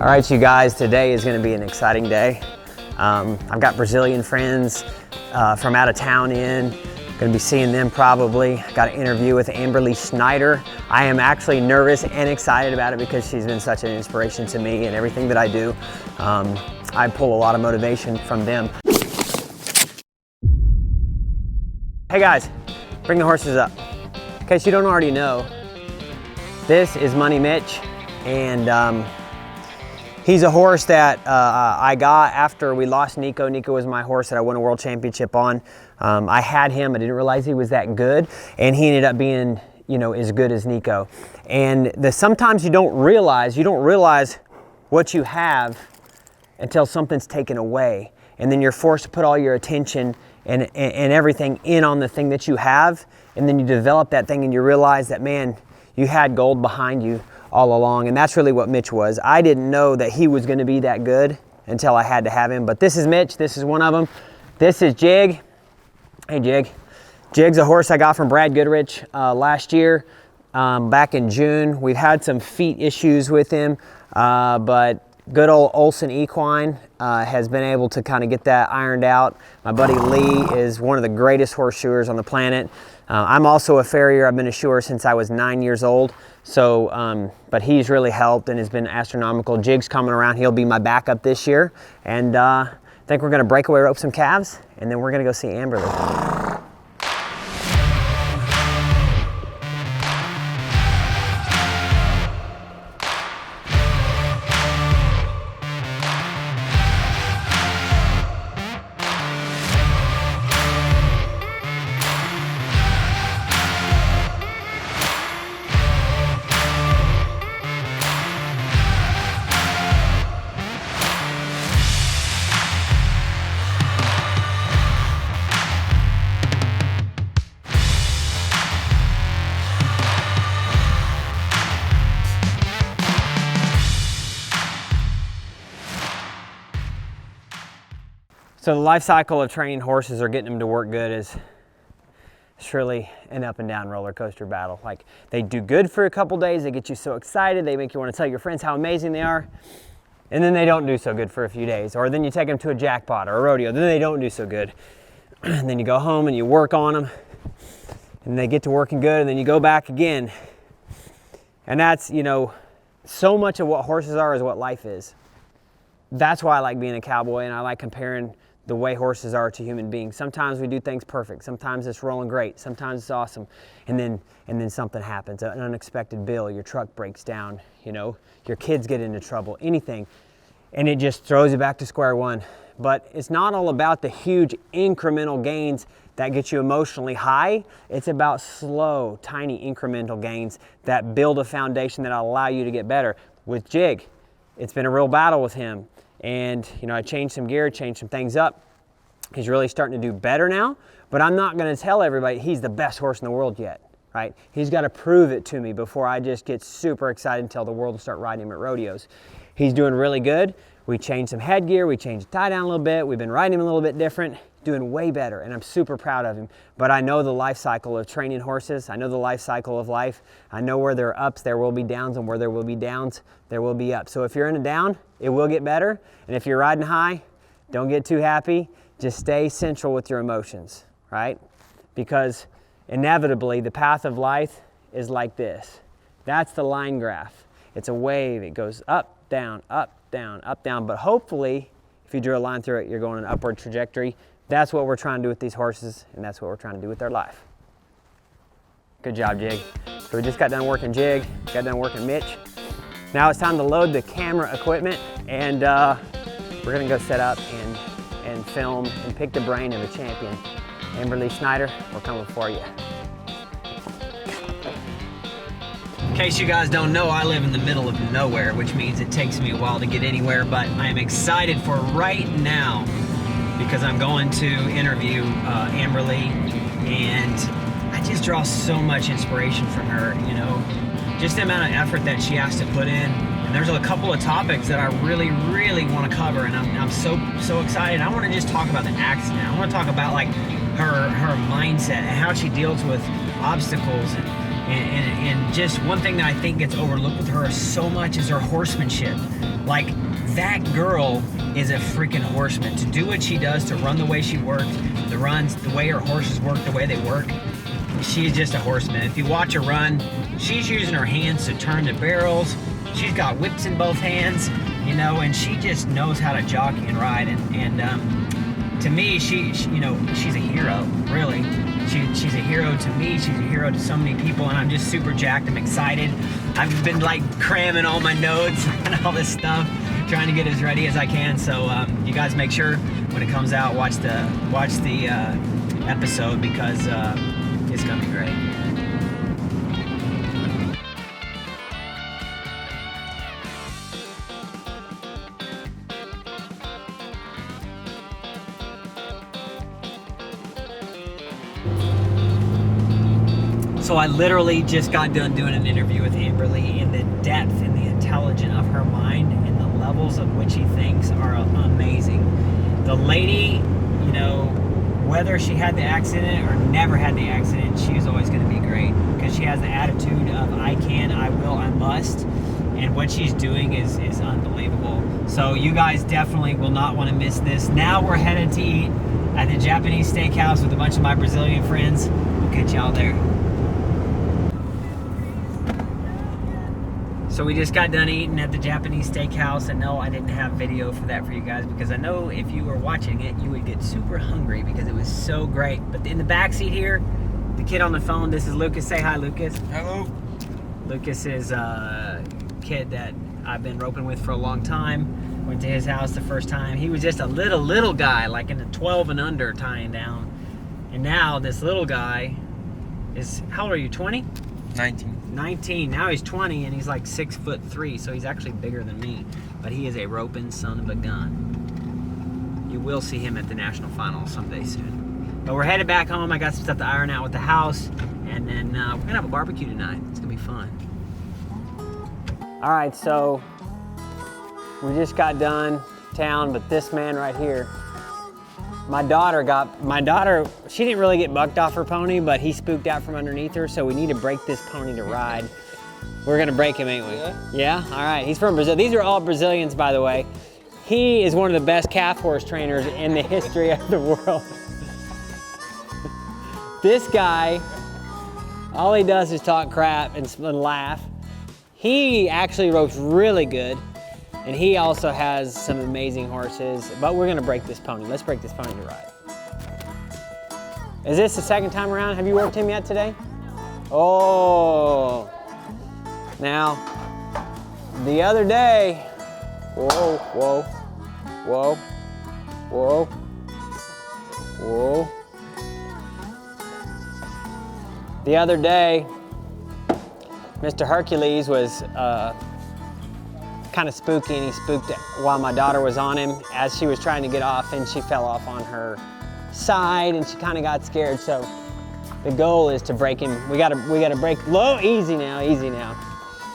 All right, you guys, today is gonna be an exciting day. I've got Brazilian friends from out of town in. Gonna be seeing them probably. Got an interview with Amberley Snyder. I am actually nervous and excited about it because she's been such an inspiration to me and everything that I do. I pull a lot of motivation from them. Hey guys, bring the horses up. In case you don't already know, this is Money Mitch, and he's a horse that I got after we lost Nico. Nico was my horse that I won a world championship on. I had him, I didn't realize he was that good, and he ended up being, you know, as good as Nico. And sometimes you don't realize what you have until something's taken away. And then you're forced to put all your attention and everything in on the thing that you have, and then you develop that thing and you realize that, man, you had gold behind you all along. And that's really what Mitch was. I didn't know that he was going to be that good until I had to have him. But this is Mitch. This is one of them. This is Jig. Hey, Jig. Jig's a horse I got from Brad Goodrich last year, back in June. We've had some feet issues with him, but good old Olson Equine has been able to kind of get that ironed out. My buddy Lee is one of the greatest horseshoers on the planet. I'm also a farrier. I've been a shoer since I was 9 years old. So, but he's really helped and has been astronomical. Jig's coming around. He'll be my backup this year. And I think we're going to breakaway rope some calves, and then we're going to go see Amberley. So the life cycle of training horses or getting them to work good is surely an up and down roller coaster battle. Like, they do good for a couple days, they get you so excited, they make you want to tell your friends how amazing they are, and then they don't do so good for a few days. Or then you take them to a jackpot or a rodeo, then they don't do so good. And then you go home and you work on them, and they get to working good, and then you go back again. And that's, you know, so much of what horses are is what life is. That's why I like being a cowboy, and I like comparing the way horses are to human beings. Sometimes we do things perfect. Sometimes it's rolling great. Sometimes it's awesome. And then something happens, an unexpected bill, your truck breaks down, you know, your kids get into trouble, anything. And it just throws you back to square one. But it's not all about the huge incremental gains that get you emotionally high. It's about slow, tiny incremental gains that build a foundation that allow you to get better. With Jig, it's been a real battle with him. And, you know, I changed some gear, changed some things up. He's really starting to do better now, but I'm not going to tell everybody he's the best horse in the world yet, right? He's got to prove it to me before I just get super excited and tell the world to start riding him at rodeos. He's doing really good. We changed some headgear, we changed the tie down a little bit, we've been riding him a little bit different, doing way better, and I'm super proud of him. But I know the life cycle of training horses. I know the life cycle of life. I know where there are ups, there will be downs, and where there will be downs, there will be ups. So if you're in a down, it will get better. And if you're riding high, don't get too happy. Just stay central with your emotions, right? Because inevitably, the path of life is like this. That's the line graph. It's a wave. It goes up, down, up, down, up, down. But hopefully, if you drew a line through it, you're going an upward trajectory. That's what we're trying to do with these horses, and that's what we're trying to do with their life. Good job, Jig. So we just got done working Jig, got done working Mitch. Now it's time to load the camera equipment, and we're gonna go set up and film and pick the brain of the champion. Amberley Snyder, we're coming for you. In case you guys don't know, I live in the middle of nowhere, which means it takes me a while to get anywhere, but I'm excited for right now because I'm going to interview Amberley, and I just draw so much inspiration from her, you know, just the amount of effort that she has to put in. And there's a couple of topics that I really, really want to cover, and I'm so excited. I want to just talk about the accident. I want to talk about like her mindset and how she deals with obstacles, And just one thing that I think gets overlooked with her so much is her horsemanship. Like, that girl is a freaking horseman. To do what she does, to run the way she works, the way her horses work, the way they work, she's just a horseman. If you watch her run, she's using her hands to turn the barrels. She's got whips in both hands, you know, and she just knows how to jockey and ride. And to me, she's a hero, really. She's a hero to me. She's a hero to so many people, and I'm just super jacked. I'm excited. I've been like cramming all my notes and all this stuff, trying to get as ready as I can. So you guys make sure when it comes out, watch the episode, because it's gonna be great. So I literally just got done doing an interview with Amberley, and the depth and the intelligence of her mind and the levels of which she thinks are amazing. The lady, you know, whether she had the accident or never had the accident, she was always going to be great, because she has the attitude of I can, I will, I must, and what she's doing is unbelievable. So you guys definitely will not want to miss this. Now we're headed to eat at the Japanese steakhouse with a bunch of my Brazilian friends. We'll catch y'all there. So we just got done eating at the Japanese steakhouse, and no, I didn't have video for that for you guys, because I know if you were watching it, you would get super hungry because it was so great. But in the back seat here, the kid on the phone, this is Lucas. Say hi, Lucas. Hello. Lucas is a kid that I've been roping with for a long time. Went to his house the first time. He was just a little guy, like in the 12 and under tying down. And now this little guy is, how old are you, 20? 19. Now he's 20, and he's like 6'3", so he's actually bigger than me. But he is a roping son of a gun. You will see him at the national finals someday soon. But we're headed back home. I got some stuff to iron out with the house, and then we're gonna have a barbecue tonight. It's gonna be fun. All right, so we just got done town, but this man right here, my daughter, she didn't really get bucked off her pony, but he spooked out from underneath her, so we need to break this pony to ride. We're gonna break him, ain't we? Yeah? All right, he's from Brazil. These are all Brazilians, by the way. He is one of the best calf horse trainers in the history of the world. This guy, all he does is talk crap and laugh. He actually ropes really good. And he also has some amazing horses, but we're gonna break this pony. Let's break this pony to ride. Is this the second time around? Have you worked him yet today? Oh. Now, the other day, whoa. The other day, Mr. Hercules was, kind of spooky, and he spooked while my daughter was on him as she was trying to get off, and she fell off on her side, and she kind of got scared. So the goal is to break him. We gotta break low. Easy now.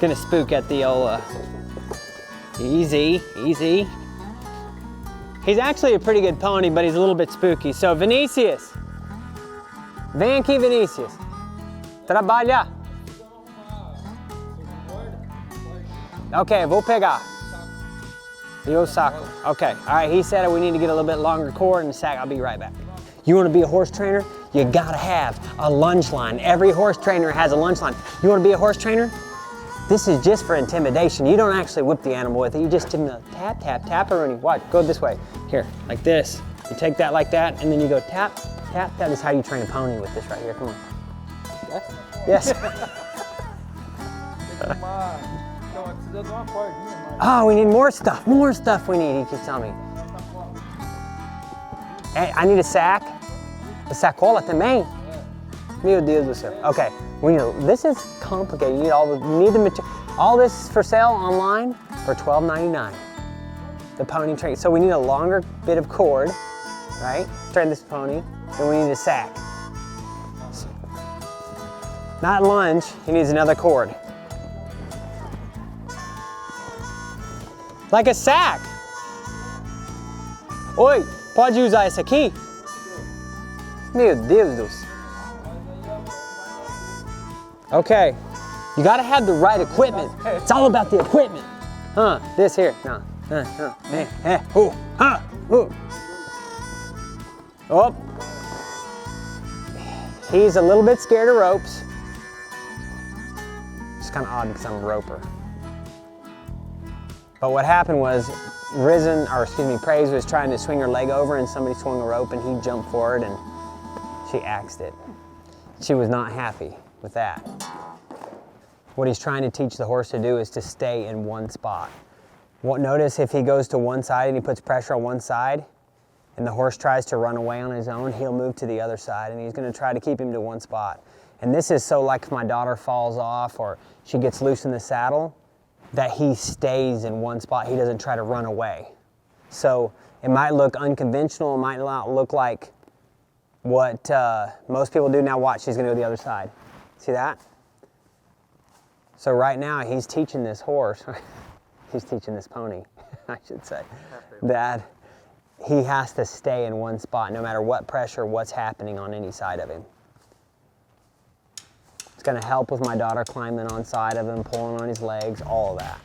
Gonna spook at the old easy. He's actually a pretty good pony, but he's a little bit spooky. So Vinicius, vem aqui, Vinicius, trabalha. Okay, vou pegar. Eu saco. Okay, all right, he said we need to get a little bit longer cord and sack. I'll be right back. You wanna be a horse trainer? You gotta have a lunge line. Every horse trainer has a lunge line. You wanna be a horse trainer? This is just for intimidation. You don't actually whip the animal with it. You just tap, Rooney. Watch, go this way. Here, like this. You take that like that, and then you go tap. That is how you train a pony with this right here. Come on. Yes. Oh, we need more stuff we need, he keeps telling me. Hey, I need a sack. A sacola também? Meu Deus do céu. Okay, this is complicated. You need the material. All this is for sale online for $12.99. The pony train. So we need a longer bit of cord, right? Train this pony. Then we need a sack. Not lunge, he needs another cord. Like a sack. Oi, pode usar esse aqui? Meu Deus do céu. Okay, you gotta have the right equipment. It's all about the equipment. This here, no. Ooh. Oh. He's a little bit scared of ropes. It's kind of odd because I'm a roper. But what happened was, Praise was trying to swing her leg over and somebody swung a rope and he jumped forward and she axed it. She was not happy with that. What he's trying to teach the horse to do is to stay in one spot. Notice if he goes to one side and he puts pressure on one side and the horse tries to run away on his own, he'll move to the other side and he's going to try to keep him to one spot. And this is so like if my daughter falls off or she gets loose in the saddle, that he stays in one spot. He doesn't try to run away. So it might look unconventional, it might not look like what most people do. Now watch, she's going to go to the other side. See that? So right now he's teaching this horse, he's teaching this pony, I should say, that he has to stay in one spot no matter what pressure, what's happening on any side of him. It's going to help with my daughter climbing on side of him, pulling on his legs, all of that.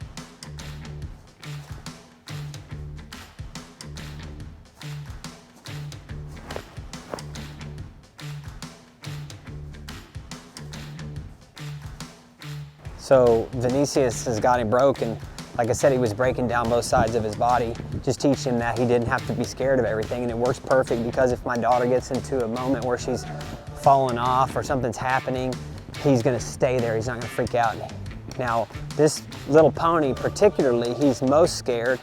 So Vinicius has got him broken. Like I said, he was breaking down both sides of his body. Just teach him that he didn't have to be scared of everything, and it works perfect because if my daughter gets into a moment where she's falling off or something's happening, he's gonna stay there, he's not gonna freak out. Now, this little pony particularly, he's most scared.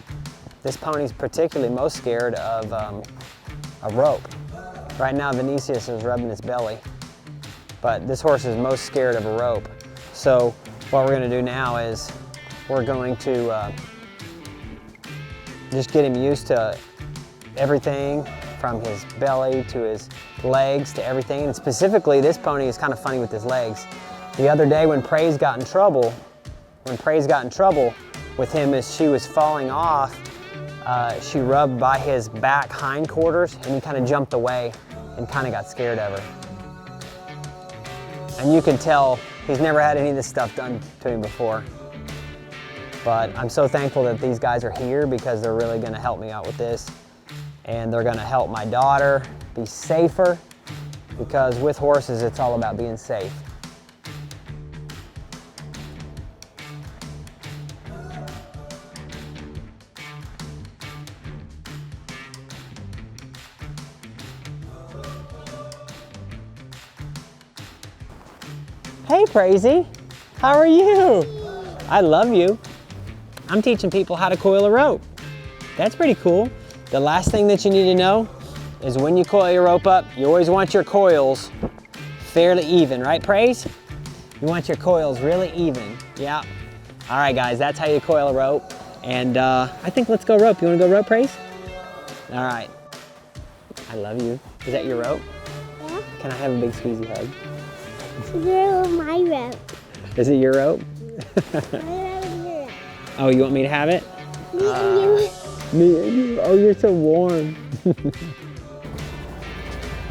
This pony's particularly most scared of a rope. Right now, Vinicius is rubbing his belly, but this horse is most scared of a rope. So what we're gonna do now is we're going to just get him used to everything from his belly to his legs to everything. And specifically, this pony is kind of funny with his legs. The other day when Praise got in trouble, with him as she was falling off, she rubbed by his back hindquarters and he kind of jumped away and kind of got scared of her. And you can tell he's never had any of this stuff done to him before. But I'm so thankful that these guys are here because they're really gonna help me out with this. And they're gonna help my daughter be safer because with horses, it's all about being safe. Hey, Praisey, how are you? I love you. I'm teaching people how to coil a rope. That's pretty cool. The last thing that you need to know is when you coil your rope up, you always want your coils fairly even, right, Praise? You want your coils really even, yeah. All right, guys, that's how you coil a rope. And I think let's go rope. You wanna go rope, Praise? All right. I love you. Is that your rope? Yeah. Can I have a big squeezy hug? It's my rope. Is it your rope? Oh, you want me to have it? Me and you. Me and you. Oh, you're so warm.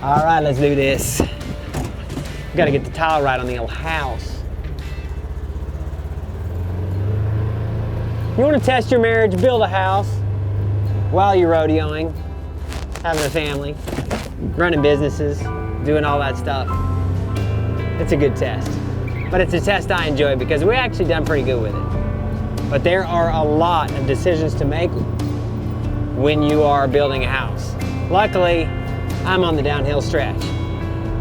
All right, let's do this. We gotta get the tile right on the old house. You wanna test your marriage, build a house while you're rodeoing, having a family, running businesses, doing all that stuff. It's a good test. But it's a test I enjoy because we actually done pretty good with it. But there are a lot of decisions to make when you are building a house. Luckily, I'm on the downhill stretch.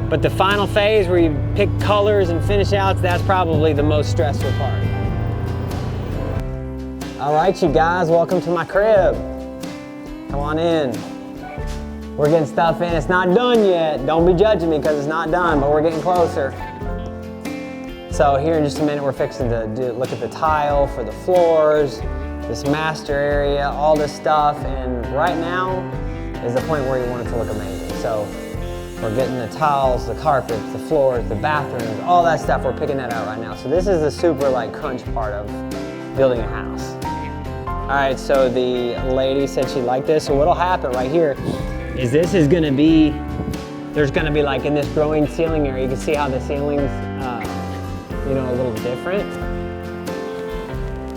But the final phase where you pick colors and finish outs, that's probably the most stressful part. All right, you guys, welcome to my crib. Come on in. We're getting stuff in. It's not done yet. Don't be judging me because it's not done, but we're getting closer. So here in just a minute, we're fixing to look at the tile for the floors, this master area, all this stuff. And right now is the point where you want it to look amazing. So we're getting the tiles, the carpets, the floors, the bathrooms, all that stuff. We're picking that out right now. So this is the super crunch part of building a house. All right, so the lady said she liked this. So what'll happen right here is this is gonna be, there's gonna be like in this growing ceiling area, you can see how the ceilings you know, a little different.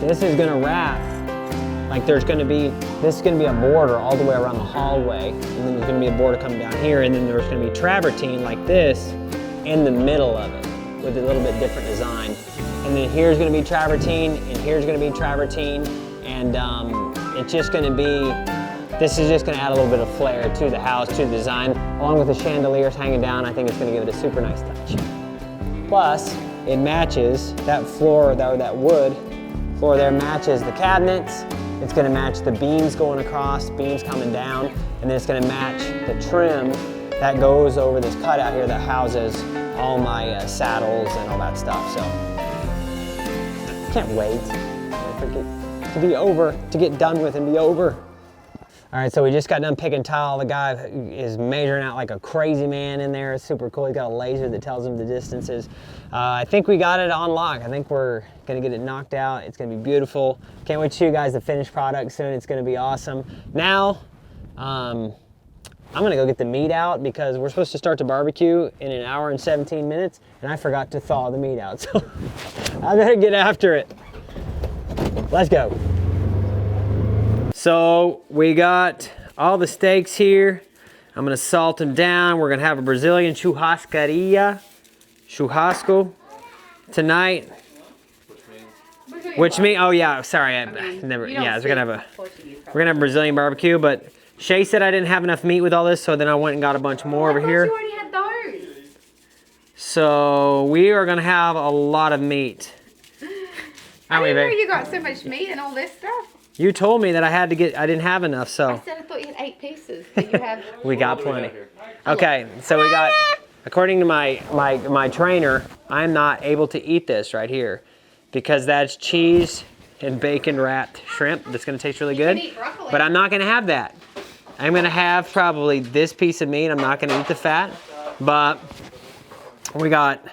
This is gonna wrap, like this is gonna be a border all the way around the hallway, and then there's gonna be a border coming down here, and then there's gonna be travertine like this in the middle of it with a little bit different design. And then here's gonna be travertine, and here's gonna be travertine, and it's just gonna be, this is just gonna add a little bit of flair to the house, to the design, along with the chandeliers hanging down. I think it's gonna give it a super nice touch. Plus, it matches that floor, that wood floor there matches the cabinets. It's gonna match the beams going across, beams coming down, and then it's gonna match the trim that goes over this cutout here that houses all my saddles and all that stuff. So, can't wait to be over, to get done with and be over. All right, so we just got done picking tile. The guy is measuring out like a crazy man in there. It's super cool. He's got a laser that tells him the distances. I think we got it on lock. I think we're gonna get it knocked out. It's gonna be beautiful. Can't wait to show you guys the finished product soon. It's gonna be awesome. Now, I'm gonna go get the meat out because we're supposed to start the barbecue in an hour and 17 minutes, and I forgot to thaw the meat out. So I better get after it. Let's go. So we got all the steaks here. I'm gonna salt them down. We're gonna have a Brazilian churrascaria tonight. Which means, oh yeah, sorry, we're gonna have Brazilian barbecue, but Shay said I didn't have enough meat with all this, so then I went and got a bunch more over here. You already had those. So we are gonna have a lot of meat. I didn't know you got so much meat and all this stuff. You told me that I didn't have enough, so. I said I thought you had 8 pieces, but you have. We got plenty. Okay, so we got, according to my trainer, I'm not able to eat this right here because that's cheese and bacon wrapped shrimp. That's gonna taste really good. You can eat broccoli. But I'm not gonna have that. I'm gonna have probably this piece of meat. I'm not gonna eat the fat, but we got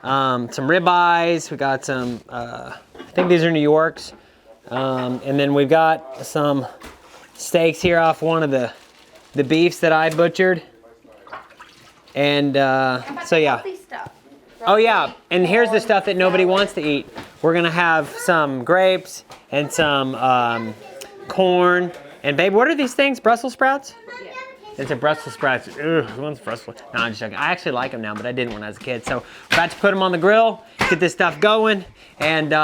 some ribeyes. We got some, I think these are New Yorks. And then we've got some steaks here off one of the beefs that I butchered. And so yeah. Oh yeah, and here's the stuff that nobody wants to eat. We're gonna have some grapes and some corn. And babe, what are these things? Brussels sprouts? Yeah. It's a Brussels sprouts. Ugh, who wants Brussels? No, I'm just joking. I actually like them now, but I didn't when I was a kid. So we're about to put them on the grill, get this stuff going. And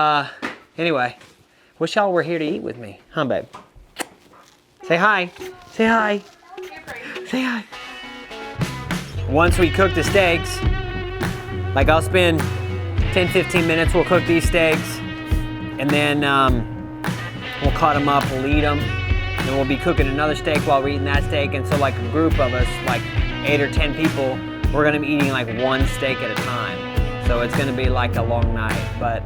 anyway, wish y'all were here to eat with me. Huh, babe? Say hi. Say hi. Say hi. Once we cook the steaks, like I'll spend 10-15 minutes, we'll cook these steaks, and then we'll cut them up, we'll eat them, and then we'll be cooking another steak while we're eating that steak. And so like a group of us, like 8 or 10 people, we're gonna be eating like one steak at a time. So it's gonna be like a long night, but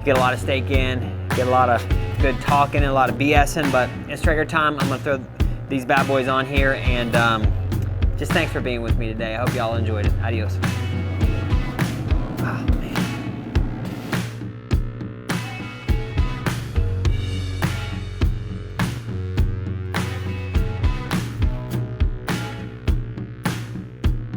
get a lot of steak in, get a lot of good talking and a lot of BSing, but it's Traeger time. I'm gonna throw these bad boys on here, and just thanks for being with me today. I hope y'all enjoyed it. Adios.